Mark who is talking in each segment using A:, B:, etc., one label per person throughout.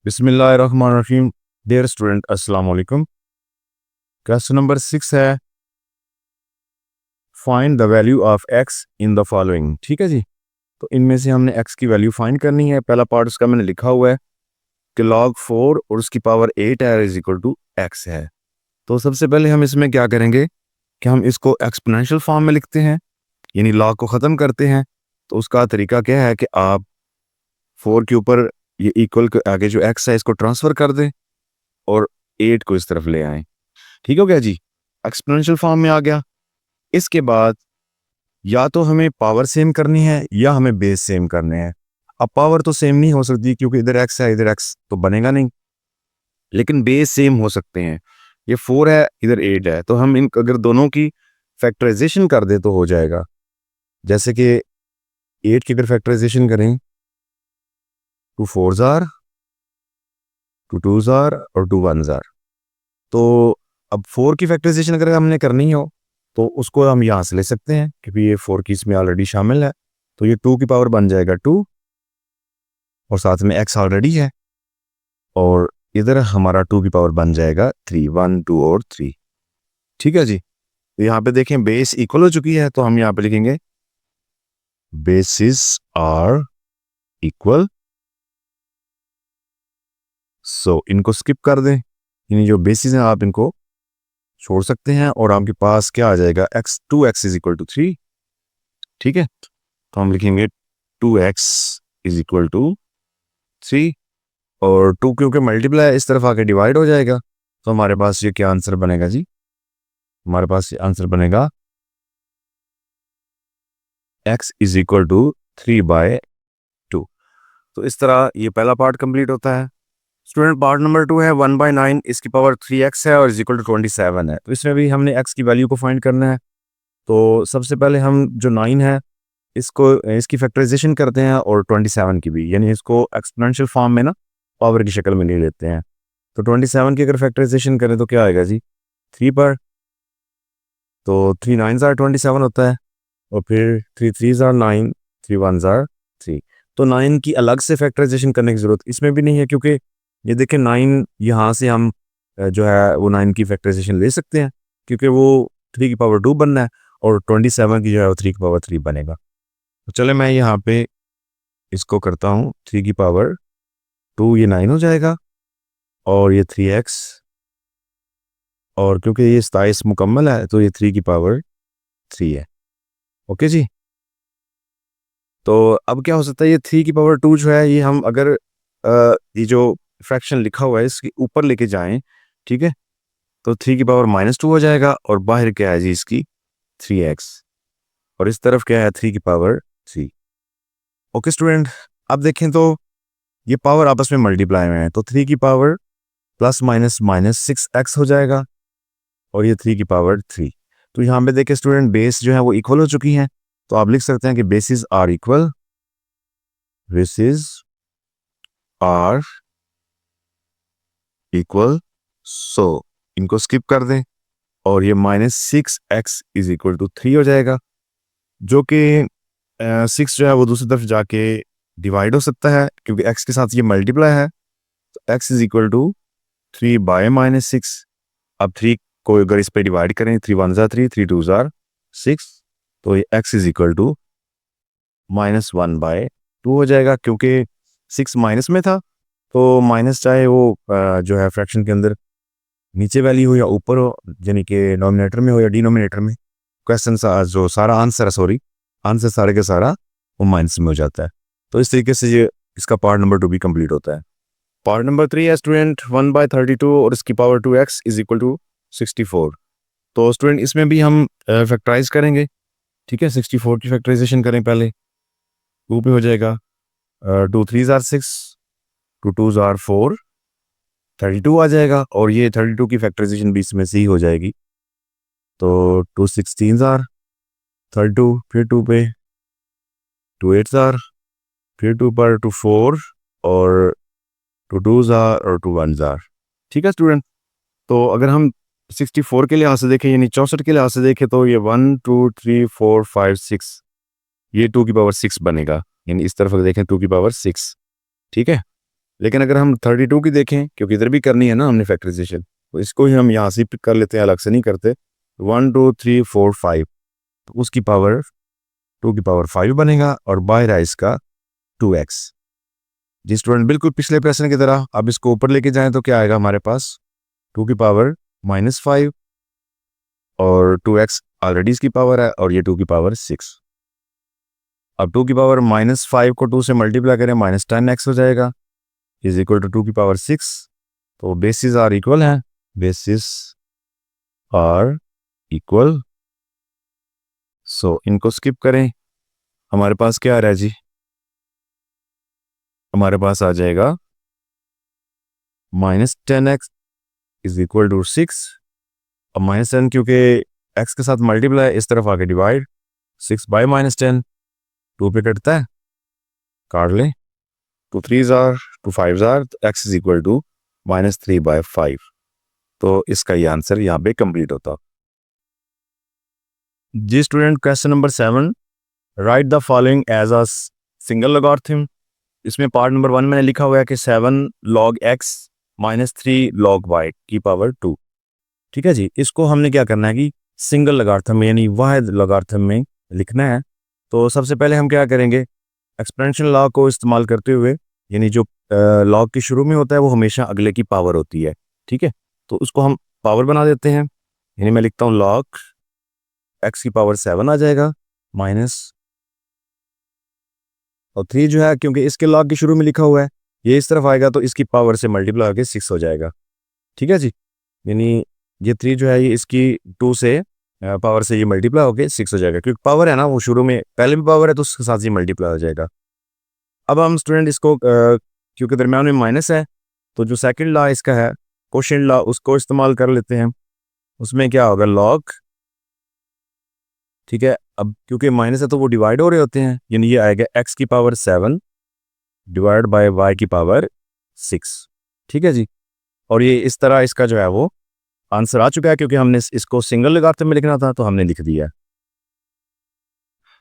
A: बिस्मिल्लाहिर्रहमानिर्रहीम। Dear student, अस्सलाम वालेकुम। क्वेश्चन नंबर 6 है, find the value of x in the following. ठीक है जी, तो इनमें से हमने एक्स की वैल्यू फाइंड करनी है। पहला पार्ट उसका मैंने लिखा हुआ है कि log 4 और उसकी पावर 8 है इज इक्वल टू एक्स है। तो सबसे पहले हम इसमें क्या करेंगे कि हम इसको एक्सपोनेंशियल फॉर्म में लिखते हैं, यानी log को ख़त्म करते हैं। तो उसका तरीका क्या है कि आप 4 के ऊपर ये इक्वल के आगे जो एक्स है इसको ट्रांसफ़र कर दें और 8 को इस तरफ ले आएँ। ठीक हो गया जी, एक्सपोनेंशियल फॉर्म में आ गया। इसके बाद या तो हमें पावर सेम करनी है या हमें बेस सेम करने हैं। अब पावर तो सेम नहीं हो सकती क्योंकि इधर एक्स है इधर एक्स तो बनेगा नहीं, लेकिन बेस सेम हो सकते हैं। ये 4 है इधर 8 है, तो हम इन अगर दोनों की फैक्टराइजेशन कर दे तो हो जाएगा। जैसे कि 8 की अगर फैक्टराइजेशन करें, 2 4 जार, 2 2 जार और 2 1 जार। तो अब 4 की फैक्टराइजेशन अगर हमने करनी हो तो उसको हम यहाँ से ले सकते हैं क्योंकि ये 4 की इसमें ऑलरेडी शामिल है। तो ये 2 की पावर बन जाएगा 2 और साथ में x ऑलरेडी है, और इधर हमारा 2 की पावर बन जाएगा 3, 1 2 और 3। ठीक है जी, तो यहाँ पे देखें बेस इक्वल हो चुकी है, तो हम यहाँ पे लिखेंगे बेसिस आर इक्वल। सो इनको स्किप कर दें, यानी जो बेसिस हैं आप इनको छोड़ सकते हैं और आपके पास क्या आ जाएगा x 2x is equal to 3। ठीक है, तो हम लिखेंगे 2x इज इक्वल टू 3 और 2 क्योंकि मल्टीप्लाई इस तरफ आके डिवाइड हो जाएगा, तो हमारे पास ये क्या आंसर बनेगा जी, हमारे पास ये आंसर बनेगा x इज इक्वल टू 3/2। तो इस तरह ये पहला पार्ट कंप्लीट होता है। स्टूडेंट पार्ट नंबर 2 है 1/9 इसकी पावर 3x है और इज इक्वल टू 27 है। तो इसमें भी हमने x की वैल्यू को फाइंड करना है। तो सबसे पहले हम जो 9 है इसको इसकी फैक्टराइजेशन करते हैं और 27 की भी, यानी इसको एक्सपोनेंशियल फॉर्म में ना पावर की शक्ल में ले लेते हैं। तो 27 की अगर फैक्टराइजेशन करें तो क्या आएगा जी 3 पर, तो 3 9 जार 27 होता है और फिर 3 3 जार 9, 3 1 जार 3। तो 9 की अलग से फैक्टराइजेशन करने की ज़रूरत इसमें भी नहीं है क्योंकि ये देखें 9 यहाँ से हम जो है वो 9 की फैक्टराइजेशन ले सकते हैं क्योंकि वो 3 की पावर 2 बनना है और 27 की जो है वो 3 की पावर 3 बनेगा। तो चले मैं यहाँ पे इसको करता हूँ 3 की पावर 2, ये 9 हो जाएगा और ये 3x, और क्योंकि ये 27 मुकम्मल है तो ये 3 की पावर 3 है। ओके जी, तो अब क्या हो सकता है ये 3 की पावर 2 जो है ये हम अगर ये जो फ्रैक्शन लिखा हुआ है इसके ऊपर लेके जाएं, ठीक है, तो 3 की पावर -2 हो जाएगा और बाहर क्या है जी इसकी 3x, और इस तरफ क्या है 3 की पावर 3। ओके स्टूडेंट, अब देखें तो ये पावर आपस में मल्टीप्लाई में है, तो 3 की पावर प्लस माइनस -6x हो जाएगा और ये 3 की पावर 3। तो यहाँ पे देखें स्टूडेंट बेस जो है वो इक्वल हो चुकी हैं, तो आप लिख सकते हैं कि basis are equal, basis are equal. So इनको स्किप कर दें और ये -6x इज इक्वल टू 3 हो जाएगा, जो कि 6 जो है वो दूसरी तरफ जाके डिवाइड हो सकता है क्योंकि x के साथ ये मल्टीप्लाई है। तो x इज इक्वल टू 3/-6। अब 3 को अगर इस पे डिवाइड करें 3 1 जार 3, 3 2 जार 6, तो ये x इज इक्वल टू -1/2 हो जाएगा क्योंकि 6 माइनस में था, तो माइनस चाहे वो जो है फ्रैक्शन के अंदर नीचे वैल्यू हो या ऊपर हो, यानी कि नॉमिनेटर में हो या डिनोमिनेटर में, क्वेश्चन जो सारा आंसर है, सॉरी आंसर सारे के सारा वो माइनस में हो जाता है। तो इस तरीके से ये इसका पार्ट नंबर 2 भी कंप्लीट होता है। पार्ट नंबर 3 है स्टूडेंट 1/32 और इसकी power 2x is equal to 64। तो स्टूडेंट इसमें भी हम फैक्टराइज करेंगे। ठीक है, 64 की फैक्टराइजेशन करें पहले, 2 पे हो जाएगा 2 3 जार 6, 2 2 जार 4, 32 आ जाएगा और ये 32 की फैक्टराइजेशन भी इसमें से ही हो जाएगी। तो 2 16 जार 32, फिर 2 पे 2 8 जार, फिर 2 पर 2 4 और 2 2 जार और 2 1 जार। ठीक है स्टूडेंट, तो अगर हम 64 के लिहाज से देखें यानी 64 के लिहाज से देखें तो ये 1 2 3 4 5 6, ये 2 की पावर 6 बनेगा, यानी इस तरफ अगर देखें 2 की पावर 6। ठीक है, लेकिन अगर हम 32 की देखें, क्योंकि इधर भी करनी है ना हमने फैक्टराइजेशन, तो इसको ही हम यहाँ से पिक कर लेते हैं, अलग से नहीं करते। 1 2 3 4 5, तो उसकी पावर 2 की पावर 5 बनेगा और बाहर है इसका 2x। जी स्टूडेंट, बिल्कुल पिछले प्रश्न की तरह अब इसको ऊपर लेके जाएं तो क्या आएगा हमारे पास, 2 की पावर -5 और 2x ऑलरेडी इसकी पावर है और ये 2 की पावर 6। अब 2 की पावर -5 को 2 से मल्टीप्लाई करें, -10x हो जाएगा, इज इक्वल टू 2 की पावर 6। तो बेसिस आर इक्वल है, बेसिस आर इक्वल। सो इनको स्किप करें, हमारे पास क्या आ रहा है जी, हमारे पास आ जाएगा -10x इज इक्वल टू 6। अब -10 क्योंकि x के साथ मल्टीप्लाई, इस तरफ आके डिवाइड, 6 बाई -10, 2 पे कटता है, काट लें, 2 3 जार 2 5 जार, तो x इज इक्वल टू -3/5। तो इसका ये आंसर यहाँ पे कंप्लीट होता। जी student, question number 7, write the following as a single logarithm. इसमें पार्ट नंबर 1 मैंने लिखा हुआ है कि 7 log x -3 log y की पावर 2। ठीक है जी, इसको हमने क्या करना है कि सिंगल लॉगरिथम में यानी वाहिद लॉगरिथम में लिखना है। तो सबसे पहले हम क्या करेंगे, एक्सपेंशन लॉ को इस्तेमाल करते हुए, यानी जो लॉग के शुरू में होता है वो हमेशा अगले की पावर होती है। ठीक है, तो उसको हम पावर बना देते हैं, यानी मैं लिखता हूँ log x की पावर 7 आ जाएगा, माइनस और 3 जो है, क्योंकि इसके लॉग के शुरू में लिखा हुआ है, ये इस तरफ आएगा तो इसकी पावर से मल्टीप्लाई होकर 6 हो जाएगा। ठीक है जी, यानी ये 3 जो है ये इसकी 2 से पावर से ये मल्टीप्लाई होकर 6 हो जाएगा, क्योंकि पावर है ना वो शुरू में पहले भी पावर है तो उसके साथ ही मल्टीप्लाई हो जाएगा। अब हम स्टूडेंट इसको क्योंकि दरम्यान में माइनस है, तो जो सेकंड लॉ इसका है कोशेंट लॉ, उसको इस्तेमाल कर लेते हैं। उसमें क्या होगा, लॉग, ठीक है, अब क्योंकि माइनस है तो वो डिवाइड हो रहे होते हैं, यानी ये आएगा x की पावर 7 डिवाइड बाय y की पावर 6। ठीक है जी, और ये इस तरह इसका जो है वो आंसर आ चुका है, क्योंकि हमने इसको सिंगल लॉगरिथम में लिखना था तो हमने लिख दिया।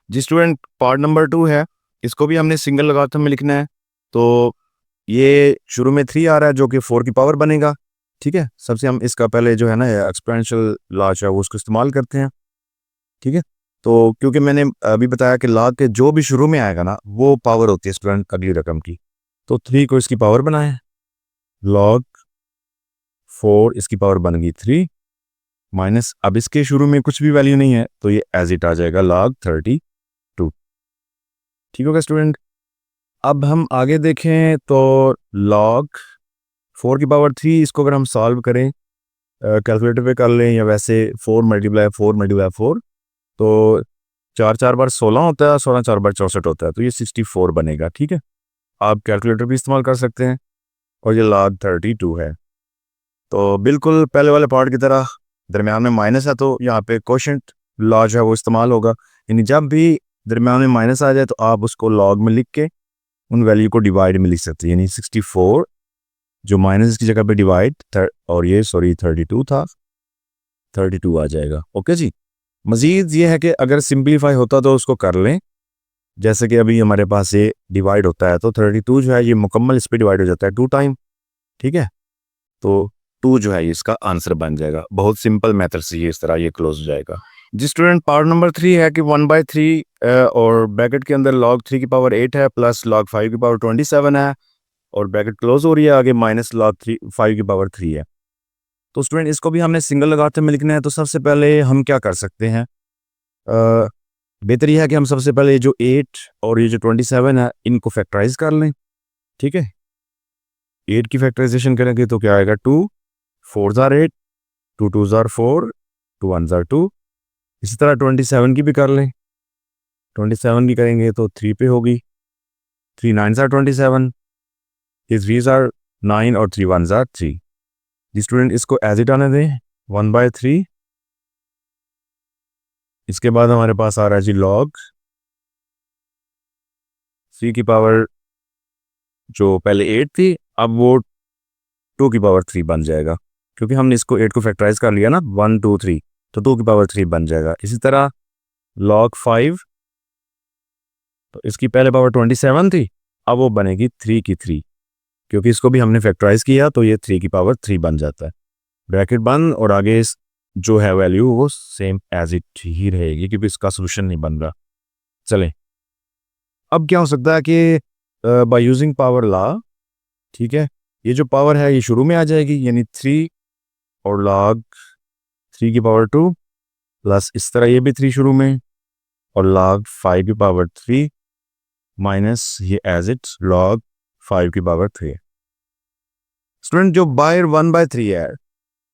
A: जी स्टूडेंट, पार्ट नंबर 2 है, इसको भी हमने सिंगल लॉगरिथम में लिखना है। तो ये शुरू में 3 आ रहा है जो कि 4 की पावर बनेगा। ठीक है, सबसे हम इसका पहले जो है ना एक्सपोनेंशियल लॉ है वो उसको इस्तेमाल करते हैं। ठीक है, तो क्योंकि मैंने अभी बताया कि लॉग के जो भी शुरू में आएगा ना वो पावर होती है स्टूडेंट अगली रकम की, तो 3 को इसकी पावर बनाए, log 4 इसकी पावर बन गई 3, माइनस अब इसके शुरू में कुछ भी वैल्यू नहीं है तो ये एज इट आ जाएगा log 32। ठीक होगा स्टूडेंट, अब हम आगे देखें तो log 4 की पावर 3, इसको अगर हम सॉल्व करें कैलकुलेटर पे कर लें या वैसे 4 मल्टीप्लाई 4 तो 4 4 बार 16 होता है, 16 4 बार 64 होता है, तो ये 64 बनेगा। ठीक है, आप कैलकुलेटर भी इस्तेमाल कर सकते हैं, और ये log 32 है। तो बिल्कुल पहले वाले पार्ट की तरह दरमियान में माइनस है तो यहाँ पे कोशेंट लॉ जो है वो इस्तेमाल होगा, यानी जब भी दरमियान में माइनस आ जाए तो आप उसको लॉग में लिख के उन वैल्यू को डिवाइड में लिख सकते हैं, यानी 64 जो माइनस की जगह पे डिवाइड, और ये सॉरी 32 था, 32 आ जाएगा। ओके जी, मजीद ये है कि अगर सिंप्लीफाई होता तो उसको कर लें, जैसे कि अभी हमारे पास ये डिवाइड होता है तो 32 जो है ये मुकम्मल इस पर डिवाइड हो जाता है 2 टाइम। ठीक है, तो 2 जो है इसका आंसर बन जाएगा, बहुत सिंपल मेथड से ये इस तरह ये क्लोज हो जाएगा। जी स्टूडेंट, पार्ट नंबर 3 है कि 1/3 और ब्रैकेट के अंदर log 3 की पावर 8 है प्लस log 5 की पावर 27 है, और ब्रैकेट क्लोज हो रही है, आगे माइनस log 5 की पावर 3 है। तो स्टूडेंट इसको भी हमने सिंगल लॉगरिथम में लिखना है, तो सबसे पहले हम क्या कर सकते हैं, बेहतर यह है कि हम सबसे पहले जो 8 और ये जो 27 है इनको फैक्टराइज कर लें। ठीक है, 8 की फैक्टराइजेशन करेंगे तो क्या आएगा, 2 4 जार 8, 2 2 जार 4, 2 1 जार 2। इसी तरह 27 की भी कर लें, 27 की करेंगे तो 3 पे होगी, 3 9 जार 27, 3 जार 9 और 3 1 जार 3। जी स्टूडेंट, इसको एज इट आने दें 1/3। इसके बाद हमारे पास आ रहा है जी log 3 की पावर जो पहले 8 थी अब वो 2 की पावर 3 बन जाएगा, क्योंकि हमने इसको 8 को फैक्टराइज कर लिया ना 1 2 3, तो 2 की पावर 3 बन जाएगा। इसी तरह log 5, तो इसकी पहले पावर 27 थी, अब वो बनेगी 3 की 3, क्योंकि इसको भी हमने फैक्टराइज किया तो ये 3 की पावर 3 बन जाता है। ब्रैकेट बंद और आगे जो है वैल्यू वो सेम एज इट ही रहेगी क्योंकि इसका सोल्यूशन नहीं बन रहा। चलें, अब क्या हो सकता है कि बाय यूजिंग पावर लॉ, ठीक है, ये जो पावर है ये शुरू में आ जाएगी, यानी 3 और log 3 की पावर 2 प्लस इस तरह ये भी 3 शुरू में और log 5 की पावर 3 माइनस ये एज इट log 5 की पावर 3। स्टूडेंट जो बाय 1/3 है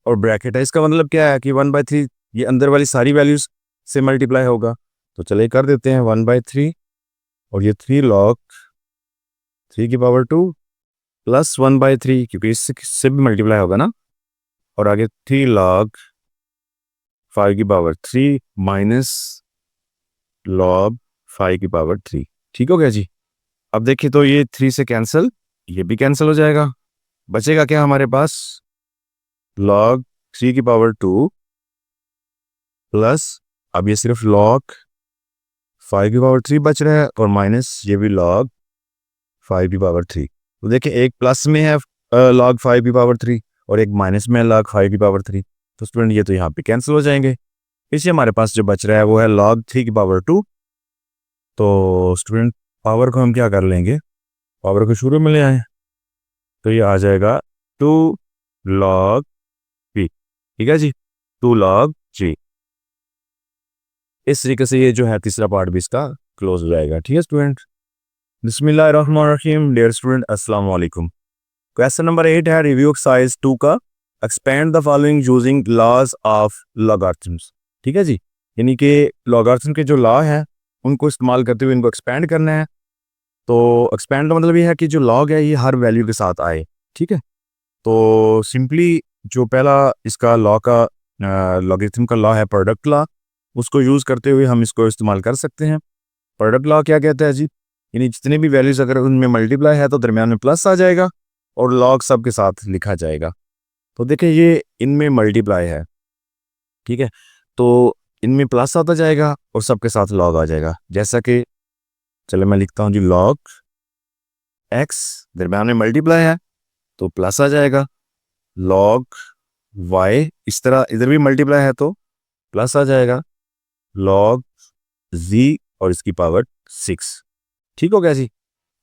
A: और ब्रैकेट है, इसका मतलब क्या है कि 1/3 ये अंदर वाली सारी वैल्यूज से मल्टीप्लाई होगा। तो चलिए कर देते हैं 1/3 और ये 3 log 3 की पावर 2 प्लस 1/3 क्योंकि इससे भी मल्टीप्लाई होगा ना, और आगे 3 log 5 की पावर 3 माइनस log 5 की पावर 3। ठीक हो गया जी। अब देखिए तो ये 3 से कैंसिल, ये भी कैंसिल हो जाएगा, बचेगा क्या हमारे पास log 3 की पावर 2 प्लस अब ये सिर्फ log 5 की पावर 3 बच रहा है और माइनस ये भी log 5 की पावर 3। तो देखिए एक प्लस में है log 5 की पावर 3 और एक माइनस में है log 5 की पावर 3। तो स्टूडेंट ये तो यहाँ पे कैंसिल हो जाएंगे, इसलिए हमारे पास जो बच रहा है वो है log 3 की पावर 2। तो स्टूडेंट पावर को हम क्या कर लेंगे, पावर को शुरू में ले आए, तो ये आ जाएगा 2 log p। ठीक है जी, 2 log g। इस तरीके से ये जो है तीसरा पार्ट भी इसका क्लोज हो जाएगा। ठीक है स्टूडेंट, बिस्मिल्लाहिर्रहमानिर्रहीम। डियर स्टूडेंट अस्सलाम वालेकुम। क्वेश्चन नंबर 8 है रिव्यू एक्सरसाइज 2 का, expand the following using laws of logarithms. ठीक है जी, यानी कि लॉगरिथम के जो लॉ है उनको इस्तेमाल करते हुए इनको एक्सपेंड करना है। तो एक्सपेंड का मतलब ये है कि जो लॉग है ये हर वैल्यू के साथ आए। ठीक है, तो सिंपली जो पहला इसका लॉ का लॉगरिथम का लॉ है प्रोडक्ट लॉ, उसको यूज़ करते हुए हम इसको इस्तेमाल कर सकते हैं। प्रोडक्ट लॉ क्या कहता है जी, यानी जितने भी वैल्यूज अगर उनमें मल्टीप्लाई है तो दरमियान में प्लस आ जाएगा और लॉग सब के साथ लिखा जाएगा। तो देखिए ये इनमें मल्टीप्लाई है, ठीक है, तो इनमें प्लस आता जाएगा और सबके साथ लॉग आ जाएगा। जैसा कि चलो मैं लिखता हूँ जी, लॉग एक्स दरमियान में मल्टीप्लाई है तो प्लस आ जाएगा, लॉग वाई इस तरह इधर भी मल्टीप्लाई है तो प्लस आ जाएगा, लॉग जी और इसकी पावर 6। ठीक हो गया जी।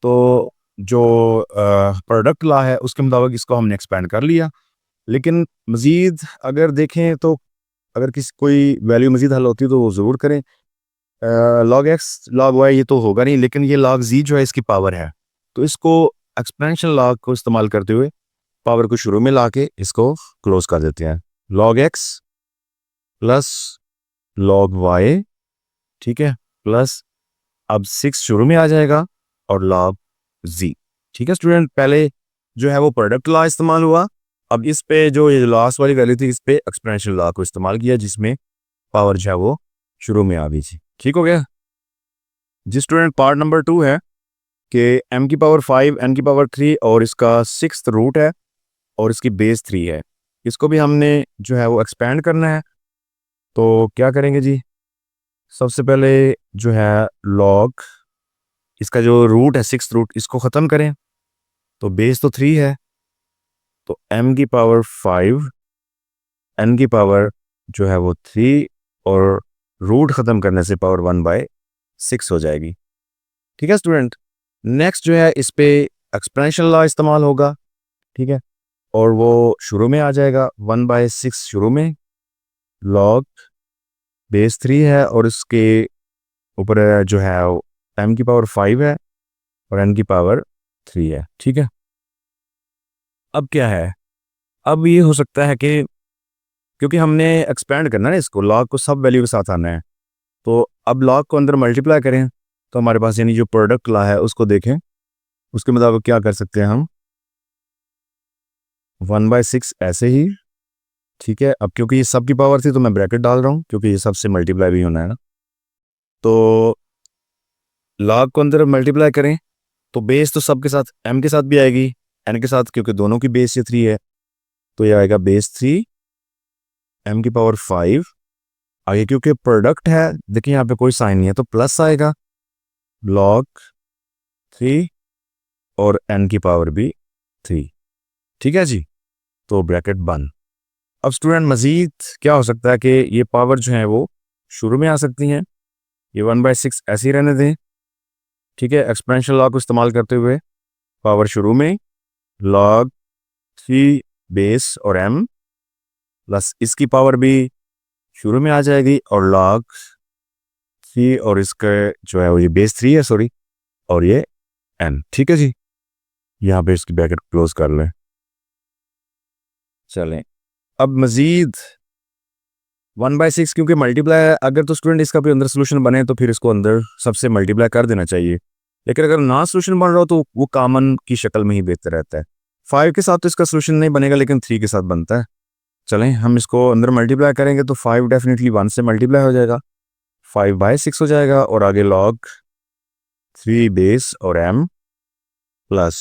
A: तो जो प्रोडक्ट लॉ है उसके मुताबिक इसको हमने एक्सपेंड कर लिया, लेकिन मज़ीद अगर देखें तो अगर किसी कोई वैल्यू मज़ीद हल होती है तो वो ज़रूर करें। लॉग एक्स लॉग वाई ये तो होगा नहीं, लेकिन ये लॉग जी जो है इसकी पावर है, तो इसको एक्सपेंशन लॉग को इस्तेमाल करते हुए पावर को शुरू में ला के इसको क्लोज कर देते हैं। Log x plus log y, ठीक है, प्लस अब 6 शुरू में आ जाएगा और लॉग जी। ठीक है स्टूडेंट, पहले जो है वो प्रोडक्ट लॉ इस्तेमाल हुआ, अब इस पे जो ये लास्ट वाली वैल्यू थी इस पे एक्सपोनेंशियल लॉ को इस्तेमाल किया जिसमें पावर जो है वो शुरू में आ गई थी। ठीक हो गया जी स्टूडेंट। पार्ट नंबर 2 है कि m की पावर 5 n की पावर 3 और इसका 6th रूट है और इसकी बेस 3 है, इसको भी हमने जो है वो एक्सपेंड करना है। तो क्या करेंगे जी, सबसे पहले जो है लॉग इसका जो रूट है 6th रूट इसको ख़त्म करें, तो बेस तो 3 है, तो m की पावर 5 n की पावर जो है वो 3 और रूट ख़त्म करने से पावर 1/6 हो जाएगी। ठीक है स्टूडेंट, नेक्स्ट जो है इस पे एक्सपोनेंशियल लॉ इस्तेमाल होगा, ठीक है, और वो शुरू में आ जाएगा 1/6 शुरू में, लॉग बेस 3 है और इसके ऊपर जो है m की पावर 5 है और n की पावर 3 है। ठीक है, अब क्या है, अब ये हो सकता है कि क्योंकि हमने एक्सपेंड करना है ना इसको, लॉग को सब वैल्यू के साथ आना है, तो अब लॉग को अंदर मल्टीप्लाई करें तो हमारे पास यानी जो प्रोडक्ट लॉ है उसको देखें, उसके मुताबिक क्या कर सकते हैं हम 1/6 ऐसे ही। ठीक है, अब क्योंकि ये सब की पावर थी तो मैं ब्रैकेट डाल रहा हूँ क्योंकि ये सबसे मल्टीप्लाई भी होना है ना, तो लॉग को अंदर मल्टीप्लाई करें तो बेस तो सब के साथ m के साथ भी आएगी, n के साथ क्योंकि दोनों की बेस ये 3 है, तो ये आएगा बेस 3 m की पावर 5। आगे क्योंकि प्रोडक्ट है देखिए यहाँ पे कोई साइन नहीं है तो प्लस आएगा, लॉग 3 और n की पावर भी 3। ठीक है जी, तो ब्रैकेट बंद। अब स्टूडेंट मजीद क्या हो सकता है कि ये पावर जो है वो शुरू में आ सकती हैं, ये 1/6 ऐसे ही रहने दें। ठीक है, एक्सपेंशन लॉ को इस्तेमाल करते हुए पावर शुरू में log 3 बेस और m प्लस इसकी पावर भी शुरू में आ जाएगी और log 3 और इसका जो है वो ये बेस 3 है सॉरी, और ये n। ठीक है जी, यहाँ पे इसकी ब्रैकेट क्लोज कर लें। चलें, अब मजीद 1/6 क्योंकि मल्टीप्लाई है, अगर तो स्टूडेंट इसका भी अंदर सोल्यूशन बने तो फिर इसको अंदर सबसे मल्टीप्लाई कर देना चाहिए, लेकिन अगर ना सोल्यूशन बन रहा हो तो वो कॉमन की शक्ल में ही बेहतर रहता है। 5 के साथ तो इसका सोल्यूशन नहीं बनेगा, लेकिन 3 के साथ बनता है। चलें, हम इसको अंदर मल्टीप्लाई करेंगे तो 5 डेफिनेटली 1 से मल्टीप्लाई हो जाएगा, 5/6 हो जाएगा और आगे log 3 बेस और m प्लस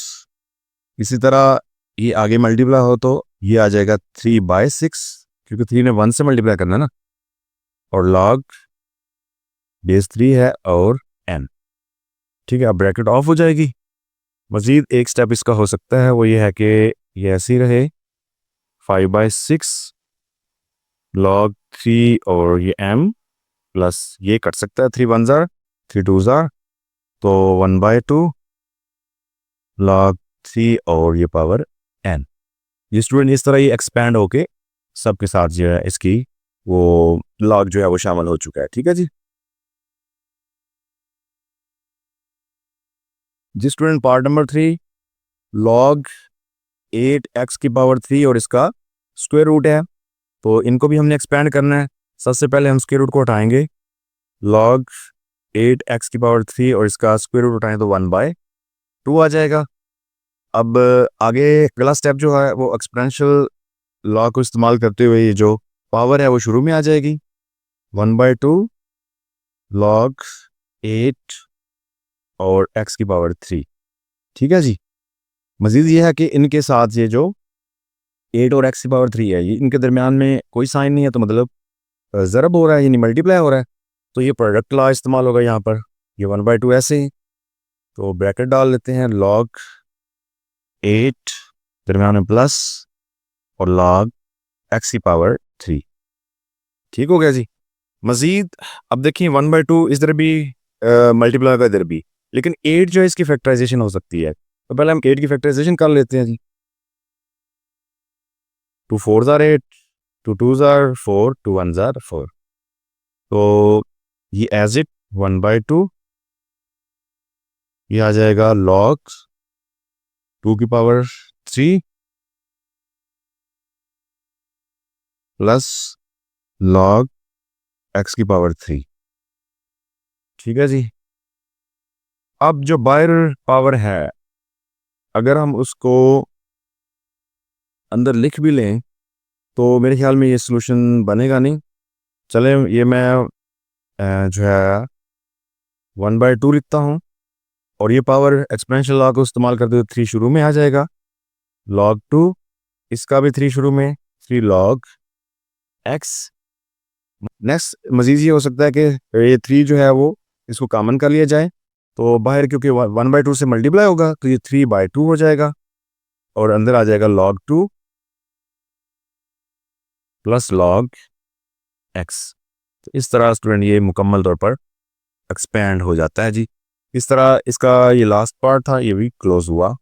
A: इसी तरह ये आगे मल्टीप्लाई हो तो ये आ जाएगा 3/6, क्योंकि 3 ने 1 से मल्टीप्लाई करना है ना, और log बेस 3 है और n। ठीक है, अब ब्रैकेट ऑफ हो जाएगी। मजीद एक स्टेप इसका हो सकता है, वो ये है कि ये ऐसे ही रहे, 5/6 log 3 और ये m प्लस ये कट सकता है, 3 1 जार 3 2 जार, तो 1/2 log 3 और ये पावर n। ये स्टूडेंट इस तरह ये एक्सपैंड होके सबके साथ जो है इसकी वो log जो है वो शामिल हो चुका है। ठीक है जी, student part number 3 log 8x की पावर 3 और इसका स्क्वायर रूट है, तो इनको भी हमने एक्सपैंड करना है। सबसे पहले हम स्क्वायर रूट को उठाएंगे, log 8x की पावर 3 और इसका स्क्वायर रूट उठाएं तो 1/2 आ जाएगा। अब आगे अगला स्टेप जो है वो एक्सपोनेंशियल लॉ को इस्तेमाल करते हुए ये जो पावर है वो शुरू में आ जाएगी, 1/2 log 8 और x की पावर 3। ठीक है जी, मजीद ये है कि इनके साथ ये जो 8 और x की पावर 3 है, ये इनके दरमियान में कोई साइन नहीं है, तो मतलब ज़रब हो रहा है यानी मल्टीप्लाई हो रहा है, तो ये प्रोडक्ट लॉ इस्तेमाल होगा यहाँ पर। ये 1/2 ऐसे ही, तो ब्रैकेट डाल लेते हैं, log 8 दरमियान में प्लस और log x की पावर 3। ठीक हो गया जी। मजीद अब देखिए 1/2 इधर भी मल्टीप्लाई होगा इधर भी, लेकिन 8 जो है इसकी फैक्टराइजेशन हो सकती है, तो पहले हम 8 की फैक्टराइजेशन कर लेते हैं जी। 2 4 जार 8, 2 2 जार 4, 2 1 जार 4, तो ये एज इट 1/2 ये आ जाएगा log 2 की पावर 3 प्लस log x की पावर 3। ठीक है जी, अब जो बाहर पावर है अगर हम उसको अंदर लिख भी लें तो मेरे ख्याल में ये सोल्यूशन बनेगा नहीं। चले, ये मैं जो है 1/2 लिखता हूँ और ये पावर एक्सपोनेंशियल लॉ को इस्तेमाल करते हुए 3 शुरू में आ जाएगा, log 2 इसका भी 3 शुरू में, 3 log x। नेक्स्ट मजीद ये हो सकता है कि ये 3 जो है वो इसको कॉमन कर लिया जाए, तो बाहर क्योंकि 1/2 से मल्टीप्लाई होगा तो ये 3/2 हो जाएगा और अंदर आ जाएगा log 2 प्लस log x। तो इस तरह स्टूडेंट ये मुकम्मल तौर पर एक्सपैंड हो जाता है जी। इस तरह इसका ये लास्ट पार्ट था, ये भी क्लोज हुआ।